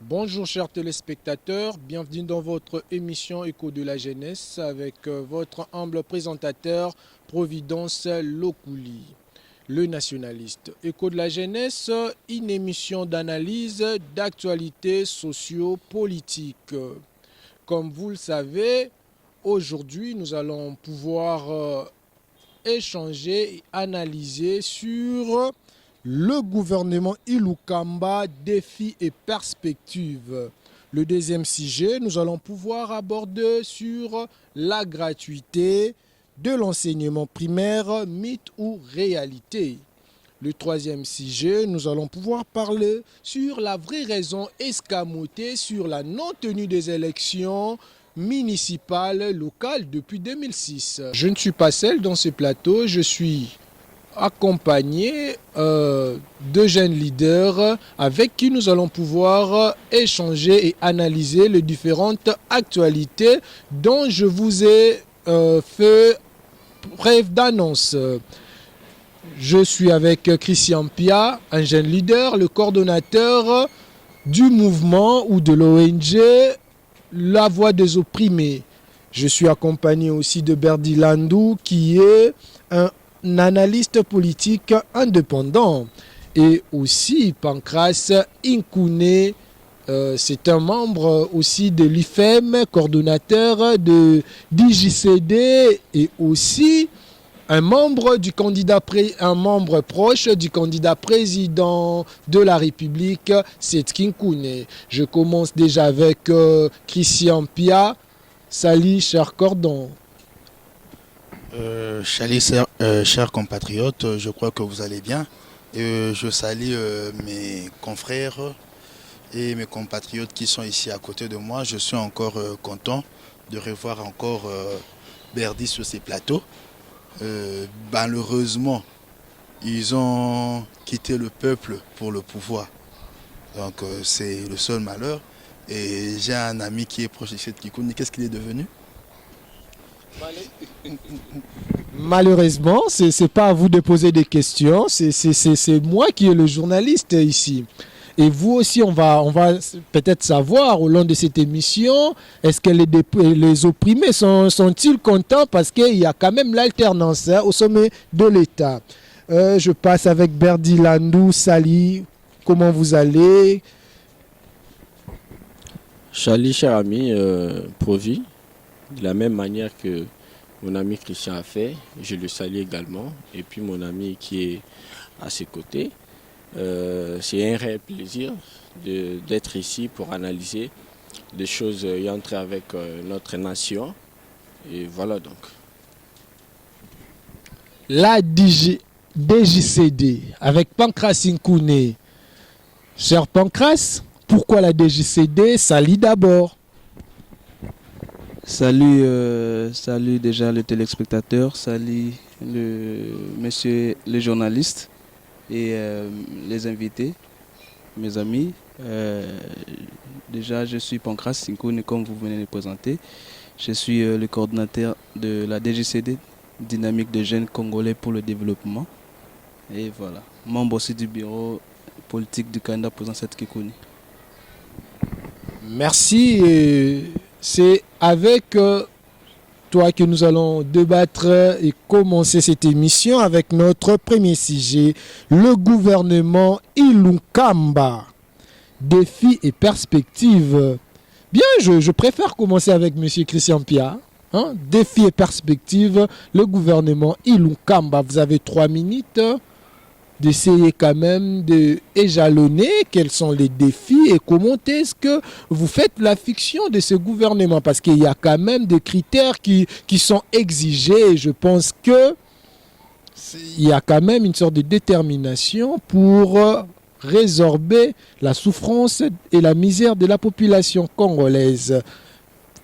Bonjour chers téléspectateurs, bienvenue dans votre émission Écho de la jeunesse avec votre humble présentateur Providence Lokouli, le nationaliste. Écho de la jeunesse, une émission d'analyse d'actualités socio-politiques. Comme vous le savez, aujourd'hui nous allons pouvoir échanger et analyser sur le gouvernement Ilukamba, défis et perspectives. Le deuxième sujet, nous allons pouvoir aborder sur la gratuité de l'enseignement primaire, mythe ou réalité. Le troisième sujet, nous allons pouvoir parler sur la vraie raison escamotée sur la non-tenue des élections municipales locales depuis 2006. Je ne suis pas seul dans ce plateau, je suis accompagné de jeunes leaders avec qui nous allons pouvoir échanger et analyser les différentes actualités dont je vous ai fait bref d'annonce. Je suis avec Christian Pia, un jeune leader, le coordonnateur du mouvement ou de l'ONG La Voix des Opprimés. Je suis accompagné aussi de Berdi Landou qui est un analyste politique indépendant, et aussi Pancras Inkune, c'est un membre aussi de l'IFEM, coordonnateur de DJCD et aussi un membre proche du candidat président de la République, Setkin Koune. Je commence déjà avec Christian Pia. Salut cher Cordon. Chers compatriotes, je crois que vous allez bien. Je salue mes confrères et mes compatriotes qui sont ici à côté de moi. Je suis encore content de revoir encore Berdi sur ces plateaux. Malheureusement, ils ont quitté le peuple pour le pouvoir. Donc c'est le seul malheur. Et j'ai un ami qui est proche de cette Kikouni. Qu'est-ce qu'il est devenu? Malheureusement, ce n'est pas à vous de poser des questions, c'est moi qui est le journaliste ici. Et vous aussi, on va peut-être savoir au long de cette émission, est-ce que les opprimés sont-ils contents parce qu'il y a quand même l'alternance au sommet de l'État. Je passe avec Berdi Landou. Sali, comment vous allez? Charlie, cher ami, Provi, de la même manière que mon ami Christian a fait, je le salue également. Et puis mon ami qui est à ses côtés. C'est un réel plaisir d'être ici pour analyser des choses ayant trait avec notre nation. Et voilà donc. La DJCD avec Pancras Inkune. Cher Pancras, pourquoi la DJCD? Salut d'abord. Salut déjà le téléspectateur, salut monsieur les journalistes et les invités, mes amis. Déjà, je suis Pancras Sinkoune, comme vous venez de le présenter. Je suis le coordinateur de la DGCD, Dynamique de jeunes congolais pour le développement. Et voilà, membre aussi du bureau politique du Canada président cette Kikouni. Merci. C'est avec toi que nous allons débattre et commencer cette émission avec notre premier sujet, le gouvernement Ilukamba, défis et perspectives. Bien, je préfère commencer avec M. Christian Pia. Défis et perspectives, le gouvernement Ilukamba. Vous avez 3 minutes d'essayer quand même d'éjalonner quels sont les défis et comment est-ce que vous faites la fiction de ce gouvernement, parce qu'il y a quand même des critères qui sont exigés et je pense que il y a quand même une sorte de détermination pour résorber la souffrance et la misère de la population congolaise.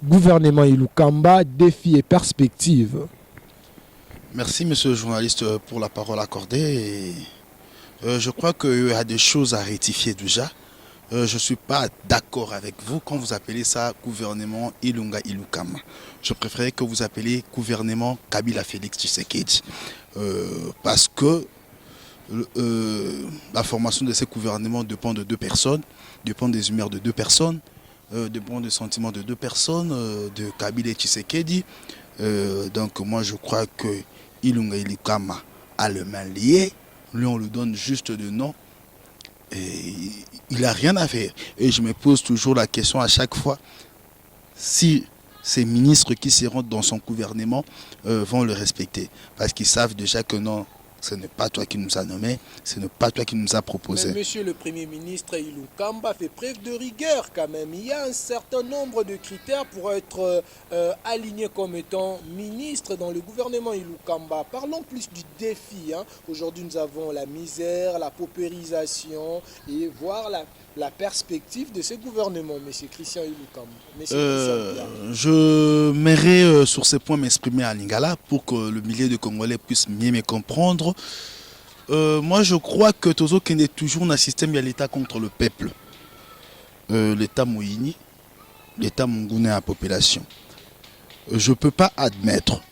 Gouvernement Ilukamba, défis et perspectives. Merci, monsieur le journaliste, pour la parole accordée. Je crois qu'il y a des choses à rectifier déjà. Je ne suis pas d'accord avec vous quand vous appelez ça gouvernement Ilunga Ilukamba. Je préférais que vous appeliez gouvernement Kabila Félix Tshisekedi. Parce que la formation de ces gouvernements dépend de 2 personnes. dépend des humeurs de deux personnes, dépend des sentiments de deux personnes, de Kabila et Tshisekedi. Donc moi je crois que Ilunga Ilikama a le main lié. Lui on lui donne juste de nom. Et il n'a rien à faire. Et je me pose toujours la question à chaque fois, si ces ministres qui seront dans son gouvernement vont le respecter. Parce qu'ils savent déjà que non, ce n'est pas toi qui nous as nommés, ce n'est pas toi qui nous as proposé. Mais monsieur le Premier ministre Ilunga fait preuve de rigueur quand même. Il y a un certain nombre de critères pour être aligné comme étant ministre dans le gouvernement Ilunga. Parlons plus du défi. Hein. Aujourd'hui, nous avons la misère, la paupérisation et voir la perspective de ce gouvernement, monsieur Christian Ilunga. Je m'aimerais sur ces points m'exprimer à Lingala pour que le millier de Congolais puisse mieux me comprendre. Moi je crois que Tozo Kende est toujours dans un système, il y a l'État contre le peuple. L'État Moïni, l'État Mungune à la population. Je ne peux pas admettre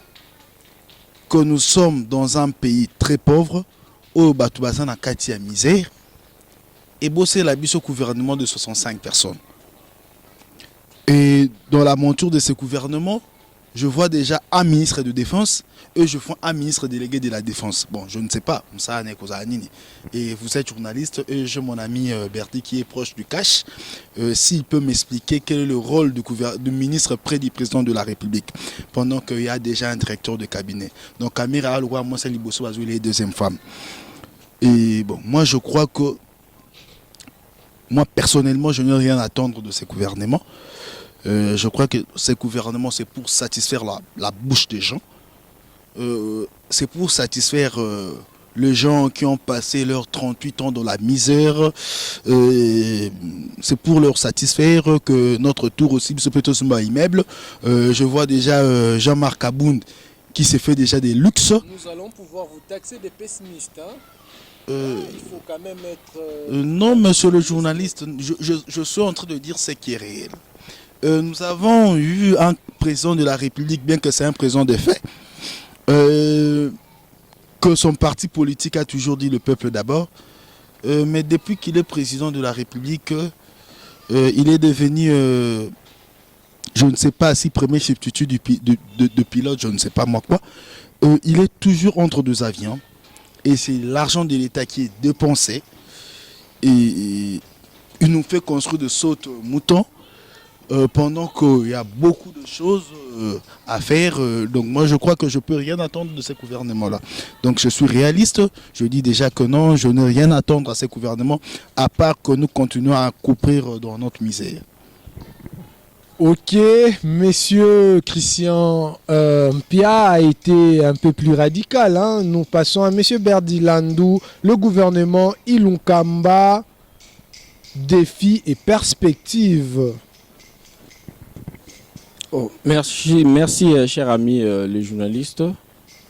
que nous sommes dans un pays très pauvre où Batoubasan a Kati à misère et bosser la bise au gouvernement de 65 personnes. Et dans la monture de ce gouvernement, je vois déjà un ministre de défense et je vois un ministre délégué de la défense. Bon, je ne sais pas, et vous êtes journaliste et j'ai mon ami Berti qui est proche du cash. S'il peut m'expliquer quel est le rôle du ministre près du président de la République, pendant qu'il y a déjà un directeur de cabinet. Donc, Kamira Alouwa, moi, c'est Liboso Bazou, il est deuxième femme. Et bon, moi, je crois que moi, personnellement, je n'ai rien à attendre de ces gouvernements. Je crois que ces gouvernements, c'est pour satisfaire la bouche des gens. C'est pour satisfaire les gens qui ont passé leurs 38 ans dans la misère. C'est pour leur satisfaire que notre tour aussi se peut être immeuble. Je vois déjà Jean-Marc Abound qui s'est fait déjà des luxes. Nous allons pouvoir vous taxer des pessimistes. Hein? Il faut quand même être... non, monsieur le journaliste, je suis en train de dire ce qui est réel. Nous avons eu un président de la République, bien que c'est un président de fait, que son parti politique a toujours dit le peuple d'abord. Mais depuis qu'il est président de la République, il est devenu, je ne sais pas si premier substitut de pilote, je ne sais pas moi quoi. Il est toujours entre deux avions. Et c'est l'argent de l'État qui est dépensé. Et il nous fait construire de sautes moutons. Pendant qu'il y a beaucoup de choses à faire. Donc moi je crois que je ne peux rien attendre de ces gouvernements-là. Donc je suis réaliste, je dis déjà que non, je n'ai rien à attendre à ces gouvernements, à part que nous continuons à couper dans notre misère. Ok, monsieur Christian Mpia a été un peu plus radical. Hein. Nous passons à monsieur Berdilandou, le gouvernement Ilunga, défis et perspectives. Oh, merci, cher ami les journalistes,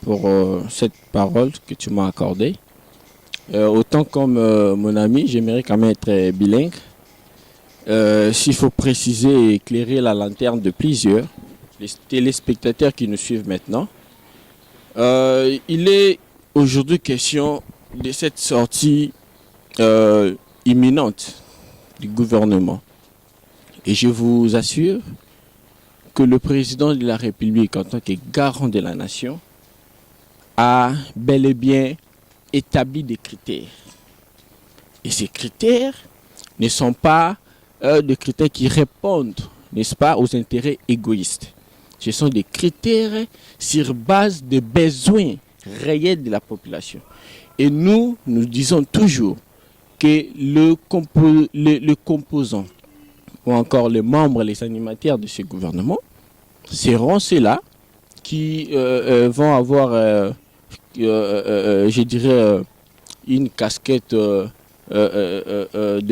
pour cette parole que tu m'as accordée. Autant comme mon ami, j'aimerais quand même être bilingue. S'il faut préciser et éclairer la lanterne de plusieurs, les téléspectateurs qui nous suivent maintenant, il est aujourd'hui question de cette sortie imminente du gouvernement. Et je vous assure que le président de la République, en tant que garant de la nation, a bel et bien établi des critères. Et ces critères ne sont pas des critères qui répondent, n'est-ce pas, aux intérêts égoïstes. Ce sont des critères sur base de besoins réels de la population. Et nous disons toujours que le composant ou encore les membres, les animateurs de ce gouvernement seront ceux-là qui vont avoir, je dirais, une casquette de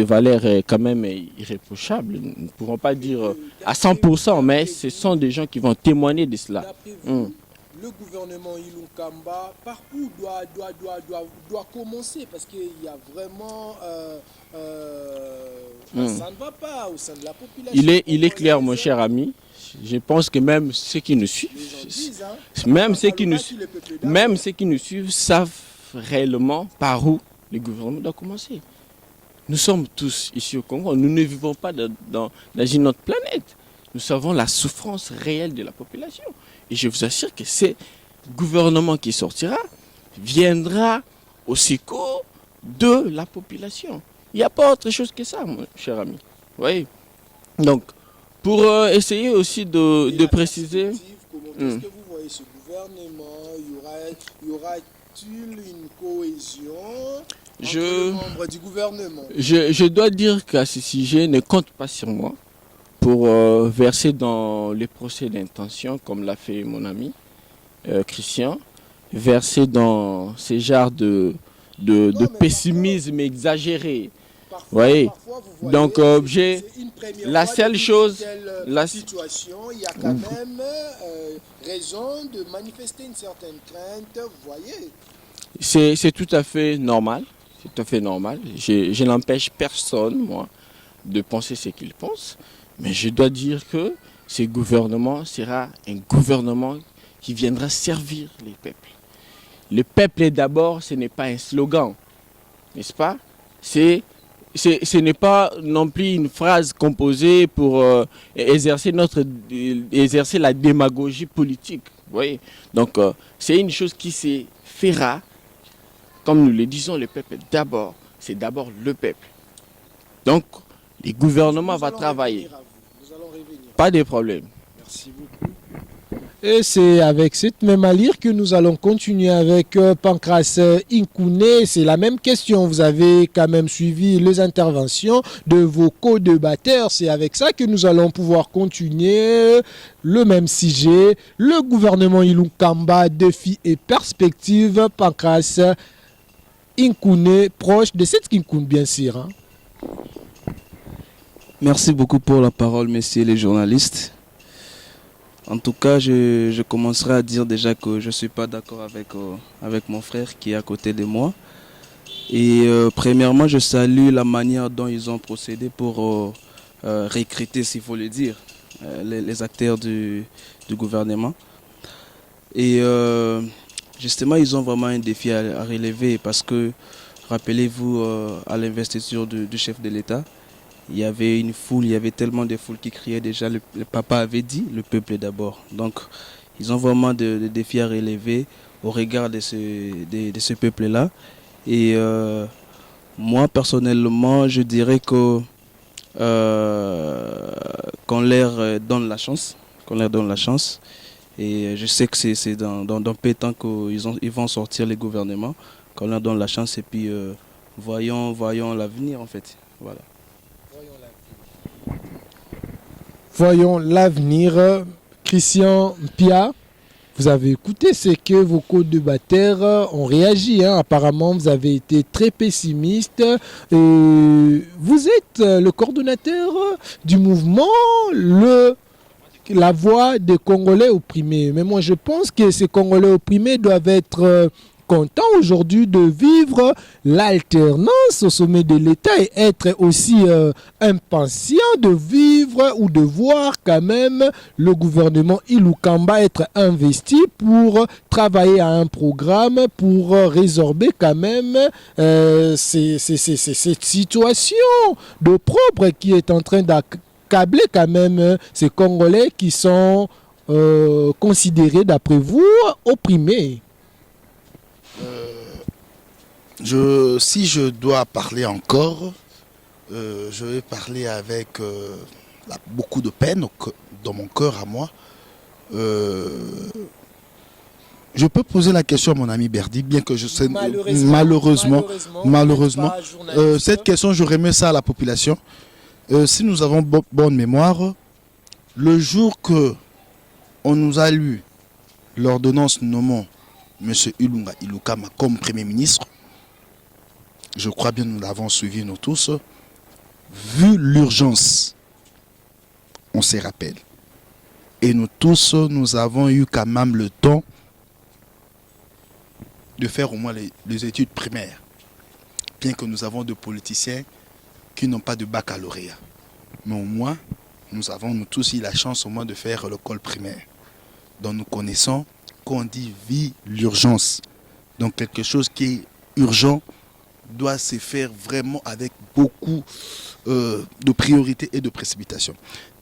valeur quand même irréprochable. Nous ne pourrons pas dire à 100%, mais ce sont des gens qui vont témoigner de cela. Le gouvernement Ilunga, par où doit commencer? Parce qu'il y a vraiment... ça ne va pas au sein de la population. Il est clair, mon cher ami. Je pense que même ceux qui nous suivent, même ceux qui nous suivent savent réellement par où le gouvernement doit commencer. Nous sommes tous ici au Congo, nous ne vivons pas dans une autre planète. Nous savons la souffrance réelle de la population. Et je vous assure que ce gouvernement qui sortira viendra au secours de la population. Il n'y a pas autre chose que ça, mon cher ami. Vous voyez? Donc, pour essayer aussi de préciser... Comment est-ce que vous voyez ce gouvernement? Y aura-t-il une cohésion entre les membres du gouvernement? Je dois dire qu'à ce sujet, ne compte pas sur moi pour verser dans les procès d'intention, comme l'a fait mon ami Christian, verser dans ces genres de pessimisme exagéré. Parfois, vous voyez, donc la seule chose, situation, il y a quand même raison de manifester une certaine crainte, vous voyez. C'est tout à fait normal, c'est tout à fait normal. Je n'empêche personne, moi, de penser ce qu'il pense, mais je dois dire que ce gouvernement sera un gouvernement qui viendra servir les peuples. Le peuple d'abord, ce n'est pas un slogan, n'est-ce pas? Ce n'est pas non plus une phrase composée pour exercer la démagogie politique. Vous voyez? Donc, c'est une chose qui se fera, comme nous le disons, le peuple d'abord. C'est d'abord le peuple. Donc, le gouvernement va travailler. Nous allons revenir. Pas de problème. Merci beaucoup. Et c'est avec cette même allure que nous allons continuer avec Pancras Inkouné. C'est la même question. Vous avez quand même suivi les interventions de vos co-débatteurs. C'est avec ça que nous allons pouvoir continuer le même sujet. Le gouvernement Ilukamba, défis et perspectives. Pancras Inkouné, proche de cette Kinkoun, bien sûr. Hein. Merci beaucoup pour la parole, messieurs les journalistes. En tout cas, je commencerai à dire déjà que je ne suis pas d'accord avec mon frère qui est à côté de moi. Et premièrement, je salue la manière dont ils ont procédé pour recruter, s'il faut le dire, les acteurs du gouvernement. Et justement, ils ont vraiment un défi à relever parce que, rappelez-vous, à l'investiture du chef de l'État, il y avait une foule, il y avait tellement de foules qui criaient déjà, le papa avait dit, le peuple d'abord. Donc, ils ont vraiment des défis à relever au regard de ce peuple-là. Et moi, personnellement, je dirais que qu'on leur donne la chance. Et je sais que c'est dans peu de temps qu'ils vont sortir les gouvernements, qu'on leur donne la chance et puis voyons l'avenir en fait. Voilà. Voyons l'avenir. Christian Pia, vous avez écouté ce que vos co-débatteurs ont réagi. Hein. Apparemment, vous avez été très pessimiste. Vous êtes le coordonnateur du mouvement, la voix des Congolais opprimés. Mais moi, je pense que ces Congolais opprimés doivent être contents aujourd'hui de vivre l'alternance au sommet de l'État et être aussi impatients de vivre ou de voir quand même le gouvernement Ilukamba être investi pour travailler à un programme pour résorber quand même cette situation de propre qui est en train d'accabler quand même ces Congolais qui sont considérés d'après vous opprimés. Si je dois parler encore, je vais parler avec beaucoup de peine dans mon cœur à moi. Je peux poser la question à mon ami Berdi, bien que je sais malheureusement cette question, je remets ça à la population. Si nous avons bonne mémoire, le jour que on nous a lu l'ordonnance nommant M. Ilunga Ilukama comme Premier ministre, je crois bien que nous l'avons suivi nous tous, vu l'urgence, on se rappelle. Et nous tous, nous avons eu quand même le temps de faire au moins les études primaires, bien que nous avons des politiciens qui n'ont pas de baccalauréat. Mais au moins, nous avons nous tous eu la chance au moins de faire l'école primaire. Donc nous connaissons qu'on dit vie l'urgence. Donc quelque chose qui est urgent doit se faire vraiment avec beaucoup de priorité et de précipitation.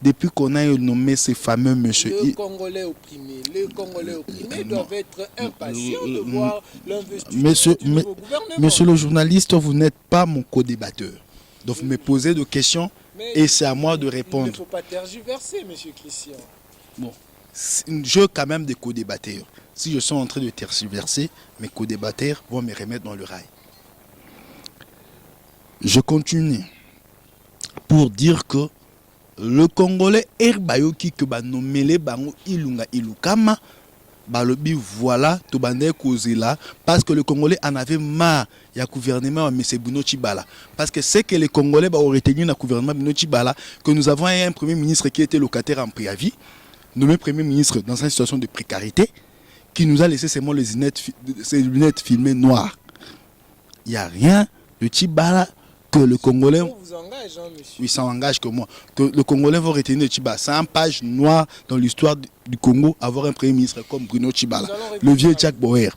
Depuis qu'on a nommé ces fameux monsieur... Les Congolais opprimés doivent être impatients de voir l'investiture du nouveau gouvernement. Monsieur le journaliste, vous n'êtes pas mon co-débatteur. Donc vous me posez des questions et c'est à moi de répondre. Il ne faut pas tergiverser, monsieur Christian. Bon, je quand même des co-débatteurs. Si je suis en train de tergiverser, mes co-débatteurs vont me remettre dans le rail. Je continue pour dire que le Congolais Herbayoki que ba nomele bango ilunga ilukama balobi voilà to bande kozela parce que le Congolais en avait marre il y a gouvernement M. Bruno Tshibala parce que c'est que les Congolais ba retenu na gouvernement Bruno Tshibala que nous avons un premier ministre qui était locataire en préavis, nommé premier ministre dans une situation de précarité, qui nous a laissé seulement les lunettes filmées noires. Il n'y a rien de Tshibala que le Congolais... vous engage, hein, monsieur. Oui, ça engage que moi. Que le Congolais va retenir Tshibala. C'est une page noire dans l'histoire du Congo, avoir un premier ministre comme Bruno Tshibala, le vieux Jack Bauer.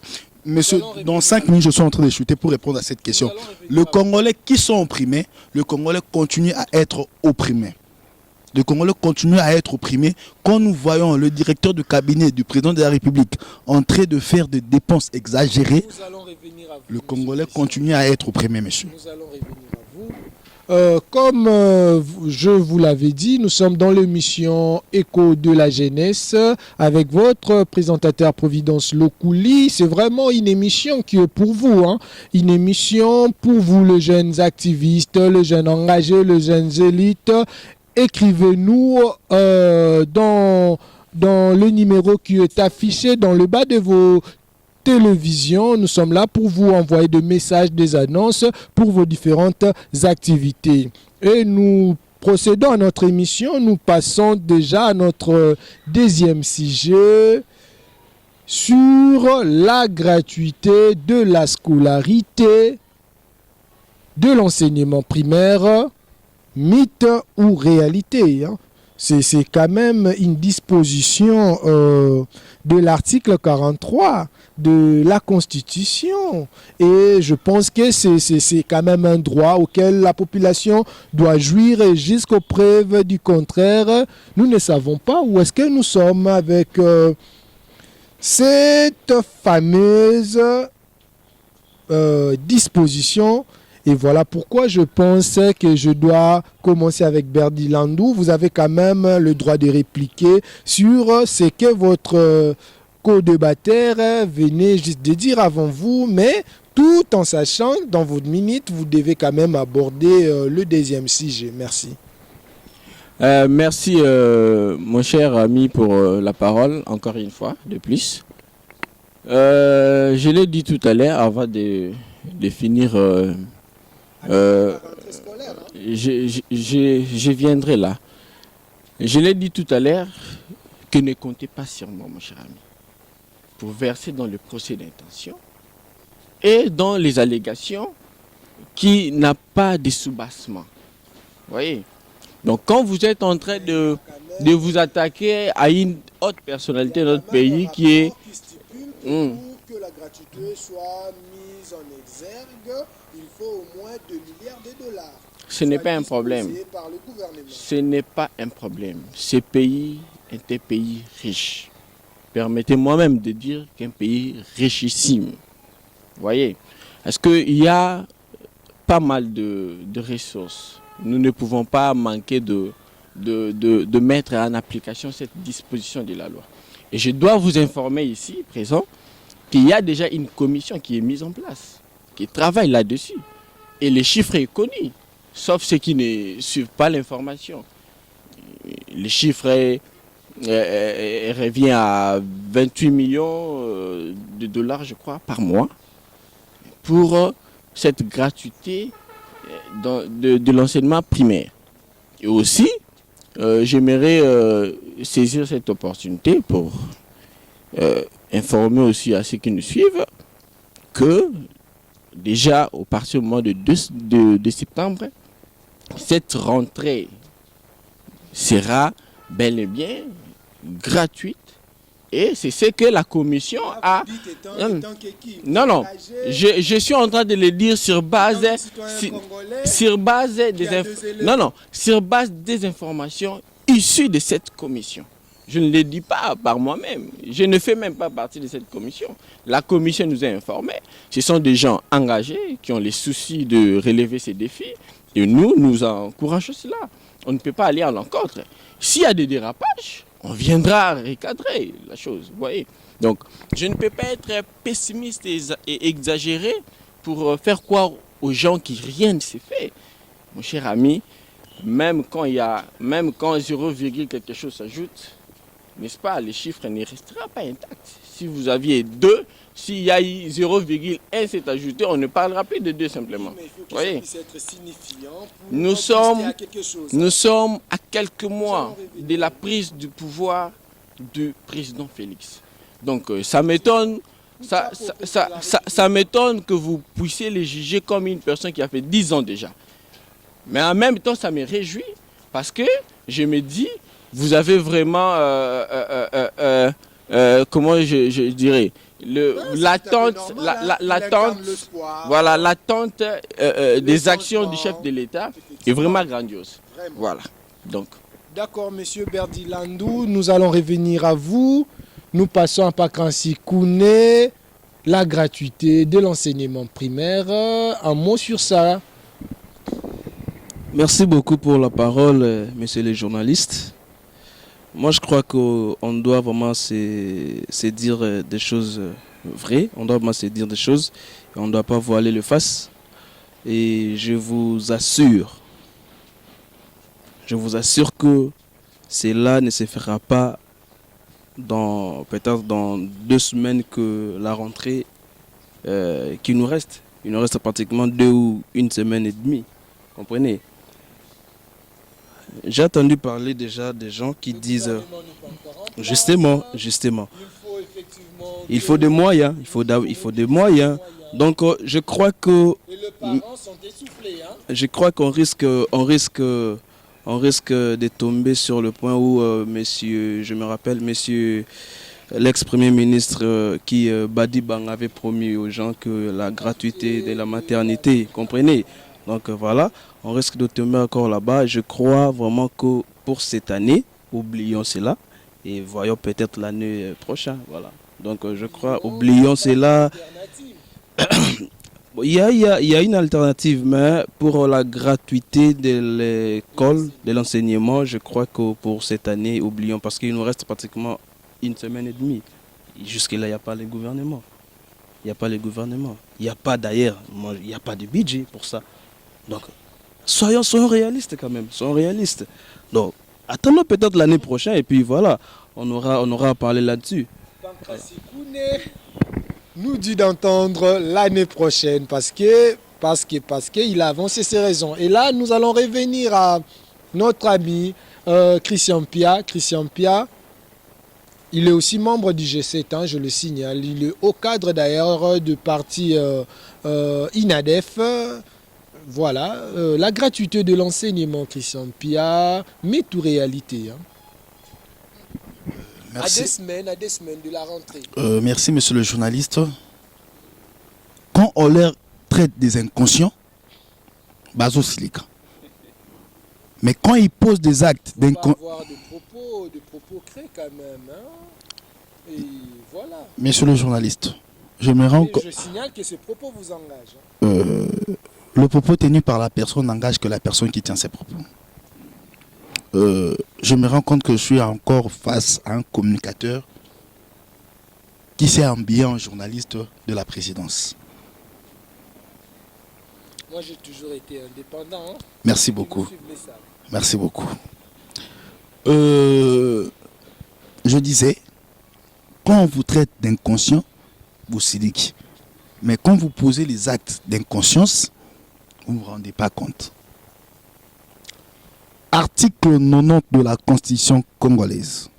Monsieur, dans 5 minutes, je suis en train de chuter pour répondre à cette question. Le Congolais qui sont opprimés, le Congolais continue à être opprimé. Le Congolais continue à être opprimé quand nous voyons le directeur du cabinet du président de la République en train de faire des dépenses exagérées. Le Congolais continue à être opprimé, monsieur. Nous allons revenir à vous. Comme je vous l'avais dit, nous sommes dans l'émission Écho de la jeunesse avec votre présentateur Providence Lokouli. C'est vraiment une émission qui est pour vous, hein. Une émission pour vous, les jeunes activistes, les jeunes engagés, les jeunes élites. Écrivez-nous dans le numéro qui est affiché dans le bas de vos télévisions. Nous sommes là pour vous envoyer des messages, des annonces pour vos différentes activités. Et nous procédons à notre émission. Nous passons déjà à notre deuxième sujet sur la gratuité de la scolarité de l'enseignement primaire. Mythe ou réalité, hein. C'est quand même une disposition de l'article 43 de la Constitution. Et je pense que c'est quand même un droit auquel la population doit jouir. Et jusqu'aux preuves du contraire, nous ne savons pas où est-ce que nous sommes avec cette fameuse disposition. Et voilà pourquoi je pense que je dois commencer avec Berdi Landou. Vous avez quand même le droit de répliquer sur ce que votre co-débatteur venait juste de dire avant vous, mais tout en sachant que dans votre minute, vous devez quand même aborder le deuxième sujet. Merci. Merci mon cher ami pour la parole, encore une fois, de plus. Je l'ai dit tout à l'heure, avant de finir... je viendrai là. Je l'ai dit tout à l'heure que ne comptez pas sur moi, mon cher ami, pour verser dans le procès d'intention et dans les allégations qui n'a pas de soubassement. Vous voyez? Donc quand vous êtes en train de vous attaquer à une haute personnalité de notre pays qui est... que la gratuité soit mise en exergue, il faut au moins 2 milliards de dollars. Ce n'est pas un problème. Ce n'est pas un problème. Ce pays est un pays riche. Permettez-moi même de dire qu'un pays richissime. Vous voyez? Est-ce qu'il y a pas mal de ressources? Nous ne pouvons pas manquer de mettre en application cette disposition de la loi. Et je dois vous informer ici, présent, qu'il y a déjà une commission qui est mise en place, qui travaille là-dessus. Et les chiffres sont connus, sauf ceux qui ne suivent pas l'information. Les chiffres revient à 28 millions de dollars, je crois, par mois, pour cette gratuité de l'enseignement primaire. Et aussi, j'aimerais saisir cette opportunité pour informer aussi à ceux qui nous suivent que déjà au partir du mois de septembre, cette rentrée sera bel et bien gratuite Et c'est ce que la commission a... Vous dites étant qu'équipe, Non, non, engagé, je suis en train de le dire sur base, étant citoyen congolais, sur base des qui a deux éléments. non, non, sur base des informations issues de cette commission. Je ne le dis pas par moi-même. Je ne fais même pas partie de cette commission. La commission nous a informés. Ce sont des gens engagés qui ont les soucis de relever ces défis. Et nous encourageons cela. On ne peut pas aller à l'encontre. S'il y a des dérapages, on viendra recadrer la chose. Vous voyez. Donc, je ne peux pas être pessimiste et exagéré pour faire croire aux gens que rien ne s'est fait. Mon cher ami, même quand 0, quelque chose s'ajoute, n'est-ce pas, les chiffres ne resteront pas intacts. Si vous aviez 2, s'il y a 0,1 s'est ajouté, on ne parlera plus de 2 simplement. Mais il faut que Voyez. ça puisse être signifiant pour Nous poster sommes- à quelque chose. Nous sommes à quelques mois de la prise du pouvoir du président Félix. Donc ça m'étonne. Ça m'étonne que vous puissiez les juger comme une personne qui a fait 10 ans déjà. Mais en même temps, ça me réjouit parce que je me dis, vous avez vraiment, comment je dirais, l'attente, voilà, l'attente des actions du chef de l'État est vraiment grandiose. Vraiment. Voilà. Donc, D'accord, monsieur Berdilandou, nous allons revenir à vous. Nous passons à Pakansi Kouné, la gratuité de l'enseignement primaire. Un mot sur ça. Merci beaucoup pour la parole, messieurs les journalistes. Moi, je crois qu'on doit vraiment se dire des choses vraies. On doit vraiment se dire des choses. Et on ne doit pas voiler le face. Et je vous assure que cela ne se fera pas peut-être dans 2 semaines que la rentrée qui nous reste. Il nous reste pratiquement 2 ou 1 semaine et demie. Comprenez? J'ai entendu parler déjà des gens qui disent justement, il faut des moyens, il faut des moyens. Donc je crois que Et les parents sont essoufflés. Hein? je crois qu'on risque de tomber sur le point où monsieur l'ex-premier ministre Badi Bang avait promis aux gens que la gratuité de la maternité, comprenez? Donc voilà, on risque de tomber encore là-bas. Je crois vraiment que pour cette année, oublions cela et voyons peut-être l'année prochaine. Voilà. Donc je crois, oublions cela. Il y a une alternative, mais pour la gratuité de l'école, de l'enseignement, je crois que pour cette année, oublions, parce qu'il nous reste pratiquement 1 semaine et demie. Jusque-là, il n'y a pas le gouvernement. Il n'y a pas le gouvernement. Il n'y a pas d'ailleurs, il n'y a pas de budget pour ça. Donc, soyons réalistes quand même, soyons réalistes. Donc, attendons peut-être l'année prochaine et puis voilà, on aura à parler là-dessus. Pankasi Kouné nous dit d'entendre l'année prochaine parce qu'il a avancé ses raisons. Et là, nous allons revenir à notre ami Christian Pia. Christian Pia, il est aussi membre du G7, hein, je le signale. Il est au cadre d'ailleurs du parti INADEF. Voilà, la gratuité de l'enseignement, Christian Pia, met tout réalité. Hein. Merci. À des semaines de la rentrée. Merci, monsieur le journaliste. Quand on leur traite des inconscients, baso silica. Mais quand ils posent des actes Il faut pas d'inconscients... avoir de propos créés quand même. Hein. Et voilà. Monsieur le journaliste, je me rends Et compte... je signale que ce propos vous engage. Hein. Le propos tenu par la personne n'engage que la personne qui tient ses propos. Je me rends compte que je suis encore face à un communicateur qui s'est habillé en journaliste de la présidence. Moi, j'ai toujours été indépendant. Hein. Merci Et vous beaucoup. suivez ça. Merci beaucoup. Je disais, quand on vous traite d'inconscient, vous siliquez. Mais quand vous posez les actes d'inconscience, vous ne vous rendez pas compte. Article 90 de la Constitution congolaise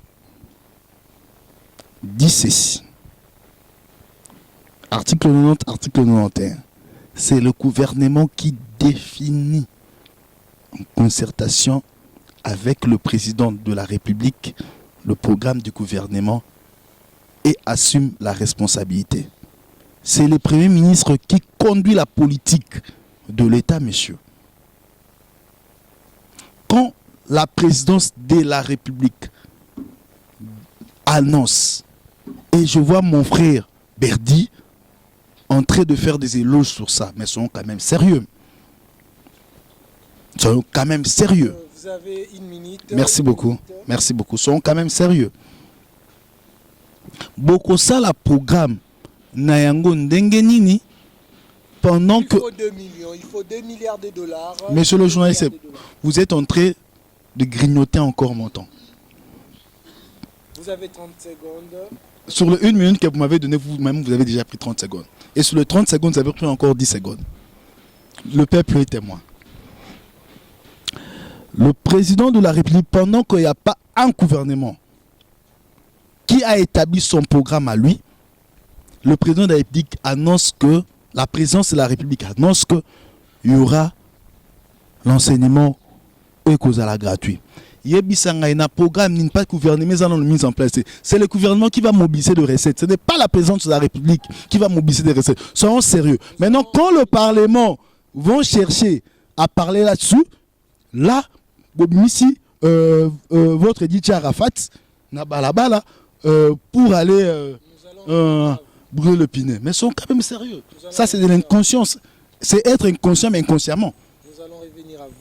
dit ceci. Article 90, article 91. C'est le gouvernement qui définit en concertation avec le président de la République le programme du gouvernement et assume la responsabilité. C'est le Premier ministre qui conduit la politique de l'État, monsieur. Quand la présidence de la République annonce, et je vois mon frère Berdi en train de faire des éloges sur ça, mais sont quand même sérieux. Sont quand même sérieux. Vous avez une minute. Merci beaucoup. Merci beaucoup. Sont quand même sérieux. Beaucoup ça la programme Nayango Ndengenini pendant que. Il faut 2 millions, il faut 2 milliards de dollars. Monsieur le journaliste, vous êtes en train de grignoter encore mon temps. Vous avez 30 secondes. Sur le 1 minute que vous m'avez donné, vous-même, vous avez déjà pris 30 secondes. Et sur le 30 secondes, vous avez pris encore 10 secondes. Le peuple est témoin. Le président de la République, pendant qu'il n'y a pas un gouvernement qui a établi son programme à lui, le président de la République annonce que, la présidence de la République annonce qu'il y aura l'enseignement écosala gratuit. Yebisanga un programme n'est pas gouvernement mis en place. C'est le gouvernement qui va mobiliser des recettes. Ce n'est pas la présidence de la République qui va mobiliser des recettes. Soyons sérieux. Maintenant, quand le Parlement va chercher à parler là-dessus, là, ici, votre édité Arafat, pour aller brûler le pinet. Mais ils sont quand même sérieux. Ça, c'est de l'inconscience. C'est être inconscient, mais inconsciemment. Nous allons revenir à vous.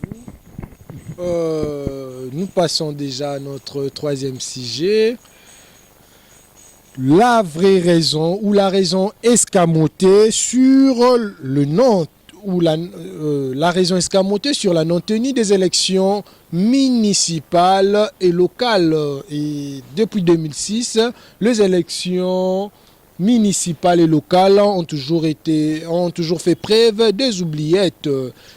Nous passons déjà à notre troisième sujet. La vraie raison ou la raison escamotée sur le non ou la raison escamotée sur la non-tenue des élections municipales et locales. Et depuis 2006, les élections municipales et locales ont toujours fait preuve des oubliettes.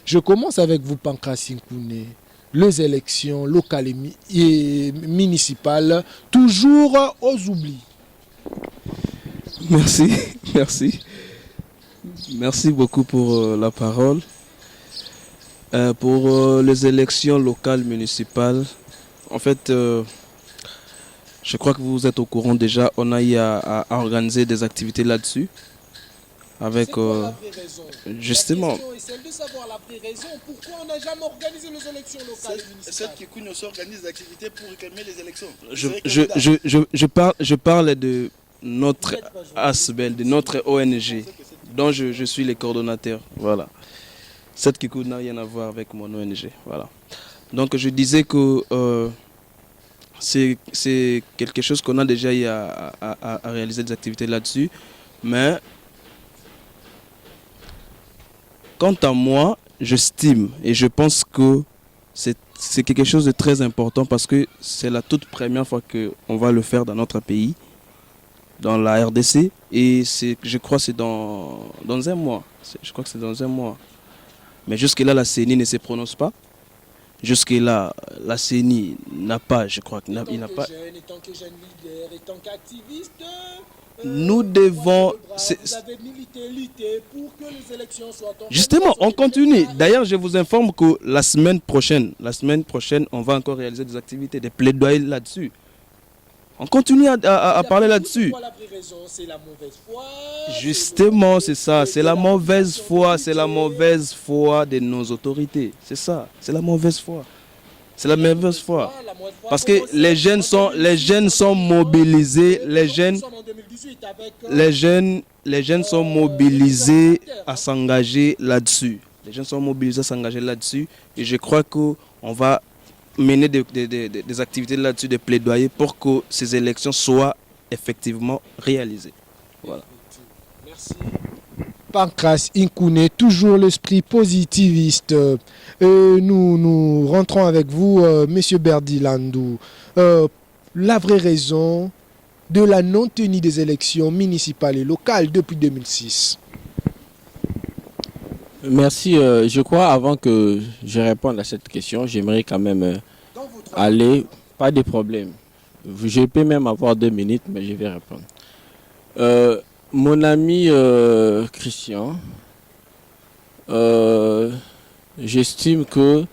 Je commence avec vous, Pancras Inkoune. Les élections locales et municipales, toujours aux oublis. Merci, merci. Merci beaucoup pour la parole. Pour les élections locales municipales, en fait, je crois que vous êtes au courant déjà, on a eu à organiser des activités là-dessus. Avec justement. Celle de savoir la vraie raison. Pourquoi on n'a jamais organisé les élections locales et municipales? Celle qui organise des activités pour réclamer les élections. Je parle de notre ASBEL, de notre ONG, dont je suis le coordonnateur. Voilà. Cette Kikou n'a rien à voir avec mon ONG. Voilà. Donc je disais que c'est quelque chose qu'on a déjà eu à réaliser des activités là-dessus. Mais quant à moi, j'estime et je pense que c'est quelque chose de très important parce que c'est la toute première fois qu'on va le faire dans notre pays, dans la RDC. Et je crois que c'est dans un mois. Je crois que c'est dans un mois. Mais jusque-là, la CENI ne se prononce pas. Jusque-là, la CENI n'a pas, je crois qu'il n'a pas... Étant que jeune leader, étant qu'activiste, nous devons... Vous avez milité pour que les élections soient... Justement, on continue. D'ailleurs, je vous informe que la semaine prochaine, on va encore réaliser des activités, des plaidoyers là-dessus. On continue à parler là-dessus. C'est la mauvaise foi. Justement, c'est ça. C'est la mauvaise foi. C'est la mauvaise foi de nos autorités. C'est ça. C'est la mauvaise foi. C'est la mauvaise foi. Parce que les jeunes sont mobilisés. Les jeunes sont mobilisés à s'engager là-dessus. Les jeunes sont mobilisés à s'engager là-dessus. Et je crois qu'on va mener des activités là-dessus, des plaidoyers pour que ces élections soient effectivement réalisées. Voilà. Merci. Pancras Inkoune, toujours l'esprit positiviste. Nous rentrons avec vous, Monsieur Berdi Landou. La vraie raison de la non-tenue des élections municipales et locales depuis 2006. Merci. Je crois, avant que je réponde à cette question, j'aimerais quand même aller, pas de problème. Je peux même avoir 2 minutes, mais je vais répondre. Mon ami Christian, j'estime que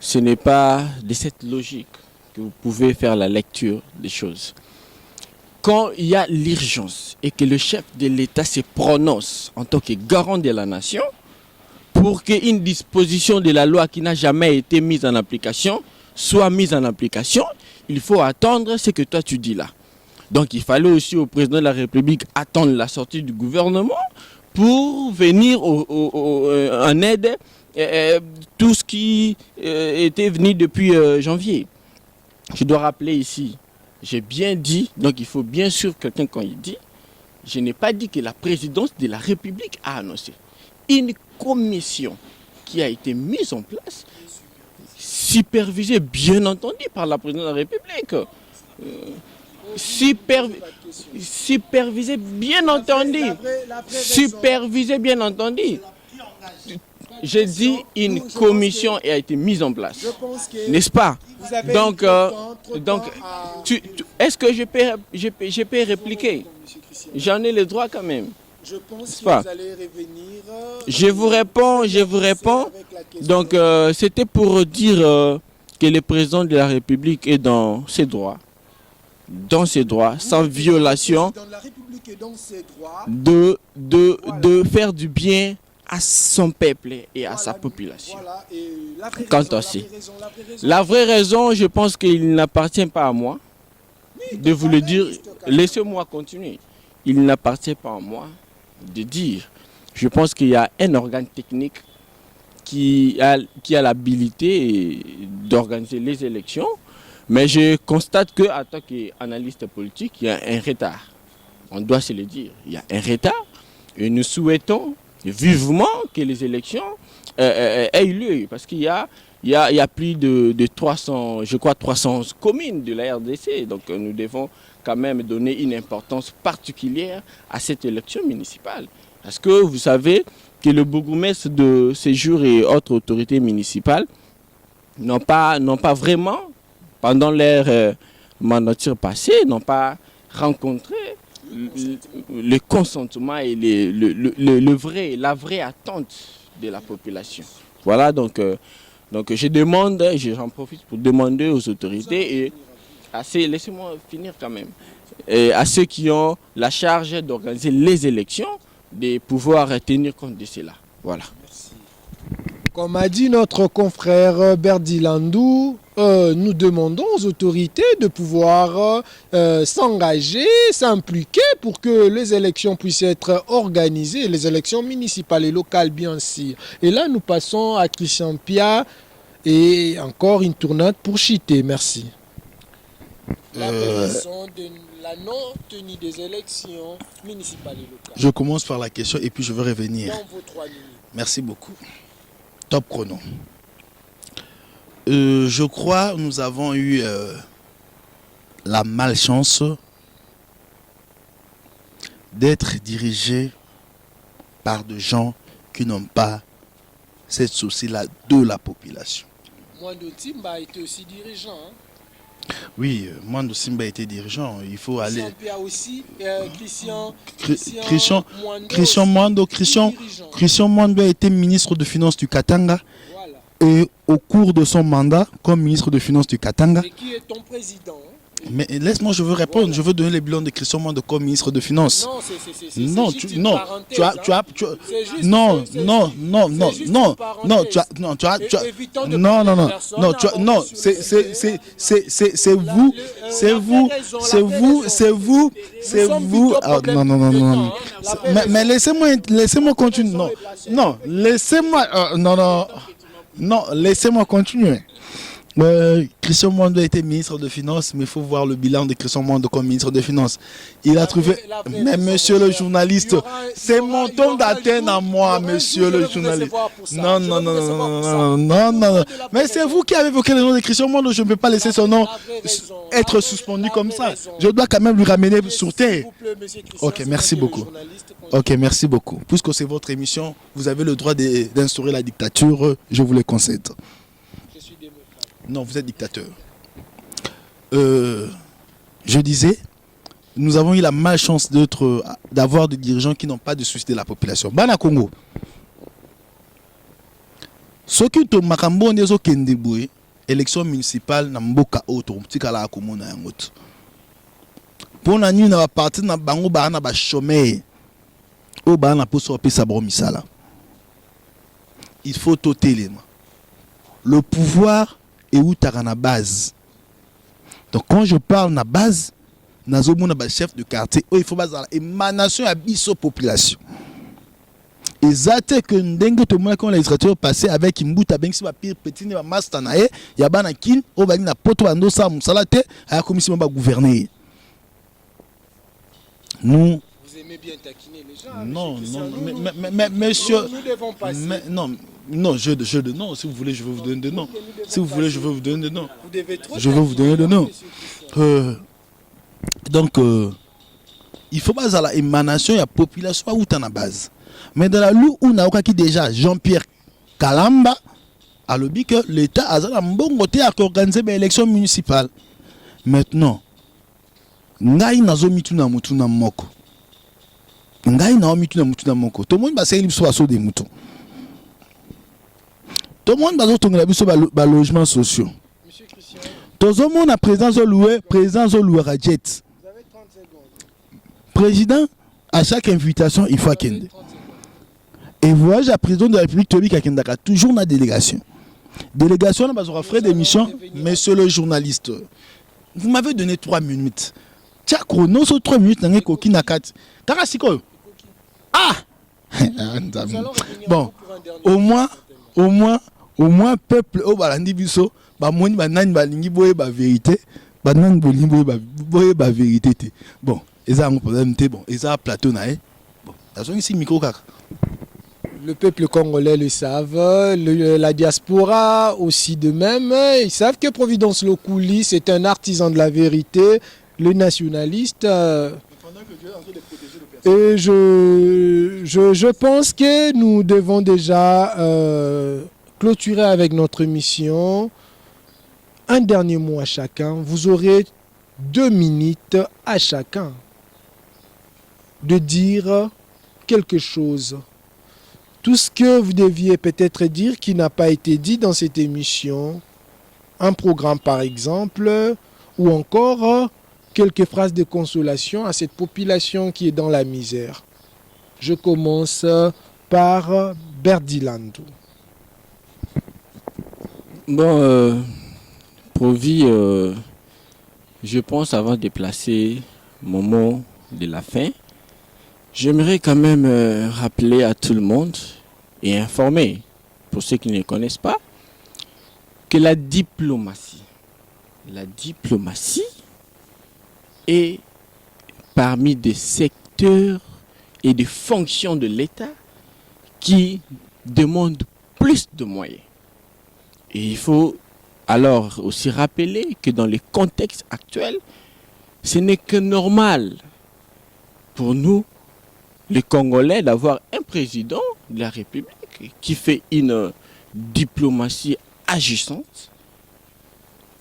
ce n'est pas de cette logique que vous pouvez faire la lecture des choses. quand il y a l'urgence et que le chef de l'État se prononce en tant que garant de la nation pour qu'une disposition de la loi qui n'a jamais été mise en application soit mise en application, il faut attendre ce que toi tu dis là. Donc il fallait aussi au président de la République attendre la sortie du gouvernement pour venir en aide tout ce qui était venu depuis janvier. Je dois rappeler ici, j'ai bien dit, donc il faut bien sûr quelqu'un quand il dit, je n'ai pas dit que la présidence de la République a annoncé. Une commission qui a été mise en place, supervisée bien entendu par la présidence de la République. Supervisé bien entendu. Supervisé bien entendu. J'ai dit une commission a été mise en place. N'est-ce pas? Donc est-ce que je peux répliquer? J'en ai le droit quand même. Je pense que pas. vous allez revenir. Je vous réponds. Donc c'était pour dire que le président de la République est dans ses droits. Sans violation, de faire du bien à son peuple et à sa population. Quant à ça, la vraie raison, je pense qu'il n'appartient pas à moi de vous le dire. Laissez-moi continuer. Il n'appartient pas à moi de dire. Je pense qu'il y a un organe technique qui a l'habilité d'organiser les élections. Mais je constate qu'en tant qu'analyste politique, il y a un retard. On doit se le dire. Il y a un retard et nous souhaitons vivement que les élections aient lieu. Parce qu'il y a plus de 300, je crois 300 communes de la RDC. Donc nous devons quand même donner une importance particulière à cette élection municipale. Parce que vous savez que le bourgmestre de séjour et autres autorités municipales n'ont pas vraiment, pendant leur mandature passée, n'ont pas rencontré le consentement et la vraie attente de la population. Voilà, donc j'en profite pour demander aux autorités et laissez-moi finir quand même, et à ceux qui ont la charge d'organiser les élections, de pouvoir tenir compte de cela. Voilà. Comme a dit notre confrère Berdi Landou, nous demandons aux autorités de pouvoir s'engager, s'impliquer pour que les élections puissent être organisées, les élections municipales et locales bien sûr. Et là, nous passons à Christian Pia et encore une tournade pour Chité. Merci. La raison de la non-tenue des élections municipales et locales. Je commence par la question et puis je vais revenir. Dans vos 3 minutes. Merci beaucoup. Top chrono. Je crois que nous avons eu la malchance d'être dirigés par des gens qui n'ont pas cette souci-là de la population. Mwando Timba a été aussi dirigeant. Hein? Oui, Mwando Simba a été dirigeant. Il faut aller. Aussi, Christian Mwando a été ministre de Finances du Katanga. Voilà. Et au cours de son mandat, comme ministre de Finances du Katanga. Et qui est ton président? Mais laisse-moi, je veux répondre. Voilà. Je veux donner les bilans de Christian Mwando comme ministre de Finances. Non, Mais laissez-moi continuer. Laissez-moi continuer. Christian Mwando a été ministre de Finances, mais il faut voir le bilan de Christian Mwando comme ministre de Finances. Il a trouvé... Mais monsieur le journaliste, c'est mon ton d'antenne à moi, monsieur le journaliste. Non. Mais c'est vous qui avez évoqué le nom de Christian Mwando. Je ne peux pas laisser son nom être suspendu comme ça. Je dois quand même lui ramener sur terre. Ok, merci beaucoup. Puisque c'est votre émission, vous avez le droit d'instaurer la dictature, je vous le concède. Non, vous êtes dictateur. Je disais, nous avons eu la malchance d'avoir des dirigeants qui n'ont pas de souci de la population. Bana Congo. Ce qui est makambo nezo kendeboué, élection municipale na mboka auto, mtikala akomona yangot. Pour la nuit, on va partir dans bango bana ba chômeur. Au bana pour sortir sa bromisala. Il faut toter les mains. Le pouvoir est où tu as la base. Donc quand je parle de la base, nous avons un chef de quartier, il faut baser l'émanation à la population. Et ça que nous avons législature passé avec une boute à Bensi, pire petit, il y a un kin, il y a un poto, il y a la commission de gouverner. Nous. Vous aimez bien taquiner les gens. Non, mais monsieur. Nous devons passer. Non, non, si vous voulez, je vais vous donner des noms. Si vous voulez, je vais vous donner des noms. Vous devez trop Je vais vous donner des noms. Donc, il faut pas à l'émanation, il y a la population où tu as la base. Mais dans la loi où on a déjà Jean-Pierre Kalamba, a le que l'État a un bon côté à organiser l'élection municipale. Maintenant, ngai nazo mituna mutuna moko. Ngai na mituna mutuna moko. Tout le monde va s'aider sur asso des moutons. Tout le monde va s'aider sur les logements sociaux. Monsieur Christian, Tout le monde a président loué Radjet. vous avez 30 secondes. Président, à chaque invitation, il faut attendre. Et voyage à président de la République Tobi Kakendaka, toujours dans la délégation. Délégation, on va faire des missions, monsieur le journaliste. Vous m'avez donné 3 minutes. Tiens, chrono, sur 3 minutes, dans les coquilles na 4. Karasiko. Ah! Bon, au moins, peuple, au balandi biso, ba moni ba nani ba lingi boye ba vérité, ba nani bo lingi boye ba vérité. Bon, eza un problème té bon, eza plateau na eh. Bon, dazo ici micro kaka. Le peuple congolais le savent, la diaspora aussi de même. Ils savent que Providence Lokouli, c'est un artisan de la vérité, le nationaliste. Et je pense que nous devons déjà clôturer avec notre mission. Un dernier mot à chacun. Vous aurez 2 minutes à chacun de dire quelque chose. Tout ce que vous deviez peut-être dire qui n'a pas été dit dans cette émission, un programme par exemple, ou encore quelques phrases de consolation à cette population qui est dans la misère. Je commence par Berdilandou. Bon, Provi, je pense avant de placer mon mot de la fin, j'aimerais quand même rappeler à tout le monde et informer, pour ceux qui ne connaissent pas, que la diplomatie est parmi des secteurs et des fonctions de l'État qui demandent plus de moyens. Et il faut alors aussi rappeler que dans le contexte actuel, ce n'est que normal pour nous, les Congolais, d'avoir un président de la République qui fait une diplomatie agissante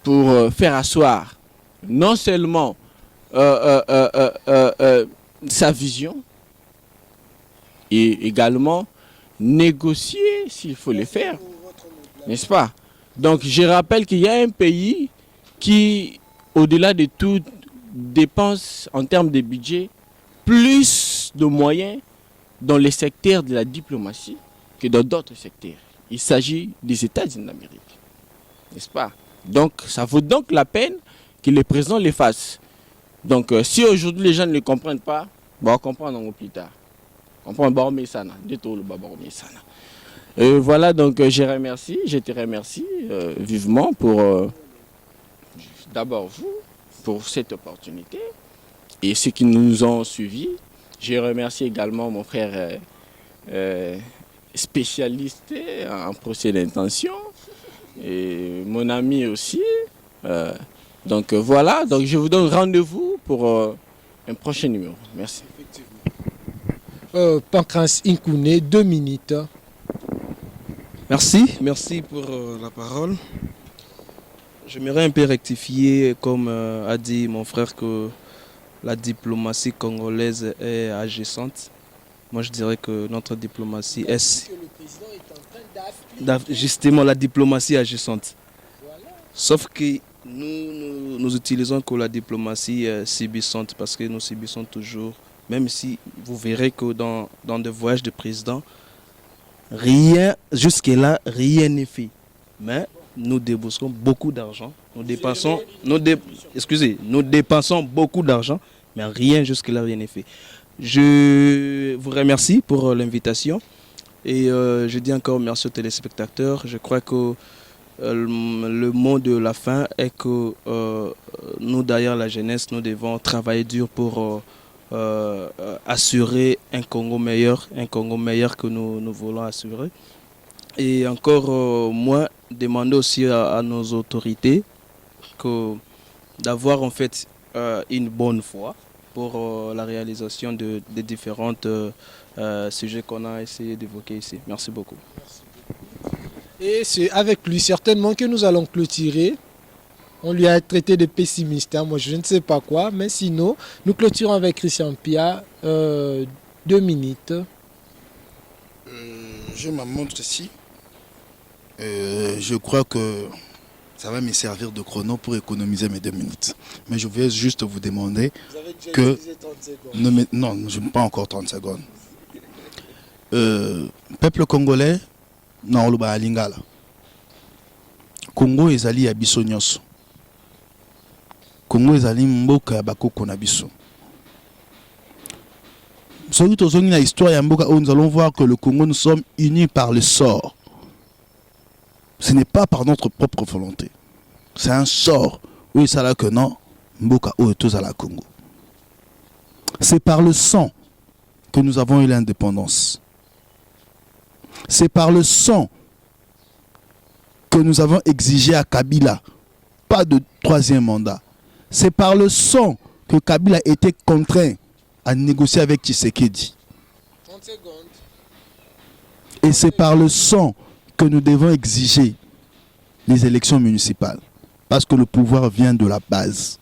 pour faire asseoir non seulement sa vision et également négocier s'il faut le faire, n'est-ce pas? Donc je rappelle qu'il y a un pays qui, au-delà de tout, dépense en termes de budget plus de moyens dans les secteurs de la diplomatie que dans d'autres secteurs. Il s'agit des États-Unis d'Amérique, n'est-ce pas? Donc ça vaut donc la peine que les présidents les fassent. Donc si aujourd'hui les gens ne le comprennent pas, on va comprendre plus tard. Voilà, donc je te remercie vivement pour d'abord vous, pour cette opportunité et ceux qui nous ont suivis. Je remercie également mon frère spécialiste en procès d'intention et mon ami aussi. Donc voilà, donc je vous donne rendez-vous pour un prochain numéro. Merci. Pancras Inkouné, 2 minutes. Merci pour la parole. J'aimerais un peu rectifier, comme a dit mon frère, que la diplomatie congolaise est agissante. Moi, je dirais que notre diplomatie est justement la diplomatie agissante. Sauf que nous utilisons que la diplomatie subissante parce que nous subissons toujours, même si vous verrez que dans des voyages de président, rien, jusque-là, rien n'est fait. Mais nous déboursons beaucoup d'argent. Nous dépensons beaucoup d'argent, mais rien jusque-là, rien n'est fait. Je vous remercie pour l'invitation et je dis encore merci aux téléspectateurs. Je crois que le mot de la fin est que nous, derrière la jeunesse, nous devons travailler dur pour assurer un Congo meilleur que nous voulons assurer. Et encore, moi, demander aussi à nos autorités d'avoir en fait une bonne foi pour la réalisation des différents sujets qu'on a essayé d'évoquer ici. Merci beaucoup. Et c'est avec lui certainement que nous allons clôturer. On lui a traité de pessimiste, moi je ne sais pas quoi, mais sinon, nous clôturons avec Christian Pia 2 minutes. Je me montre ici. Je crois que ça va me servir de chrono pour économiser mes 2 minutes. Mais je vais juste vous demander que... 30 secondes. Non, je n'ai pas encore 30 secondes. Peuple congolais, non, le ba lingala. Congo ezali ya biso nyonso. Congo ezali mboka ya bakoko na biso. Soki tozongi na histoire ya mboka, nous allons voir que le Congo, nous sommes unis par le sort. Ce n'est pas par notre propre volonté. C'est un sort. Oui, ça là que non. Mboka o tous à la Congo. C'est par le sang que nous avons eu l'indépendance. C'est par le sang que nous avons exigé à Kabila pas de 3e mandat. C'est par le sang que Kabila a été contraint à négocier avec Tshisekedi. 30 secondes. Et c'est par le sang que nous devons exiger les élections municipales. Parce que le pouvoir vient de la base.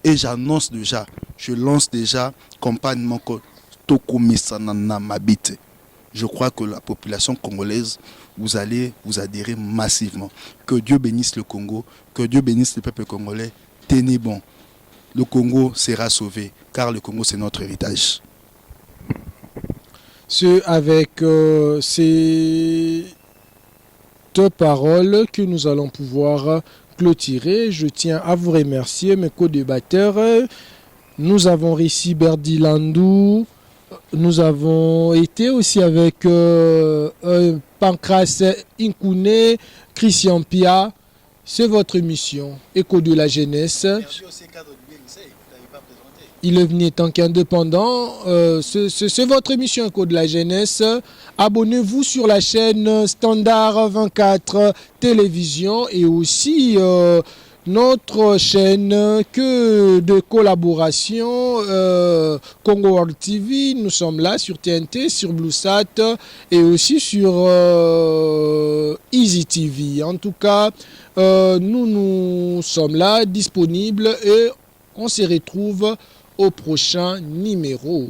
Et j'annonce déjà, je lance déjà campagne Moko Tokomisana Mabite. Je crois que la population congolaise, vous allez vous adhérer massivement. Que Dieu bénisse le Congo, que Dieu bénisse le peuple congolais. Tenez bon. Le Congo sera sauvé, car le Congo c'est notre héritage. C'est avec ces 2 paroles que nous allons pouvoir clôturer. Je tiens à vous remercier, mes co-débatteurs. Nous avons réussi Berdi Landou. Nous avons été aussi avec Pancras Inkouné, Christian Pia. C'est votre émission, Écho de la jeunesse. Il est venu tant qu'indépendant. C'est votre émission Écho de la jeunesse. Abonnez-vous sur la chaîne Standard 24 Télévision et aussi notre chaîne que de collaboration Congo World TV. Nous sommes là sur TNT, sur BlueSat et aussi sur Easy TV. En tout cas, nous sommes là disponibles et on se retrouve au prochain numéro.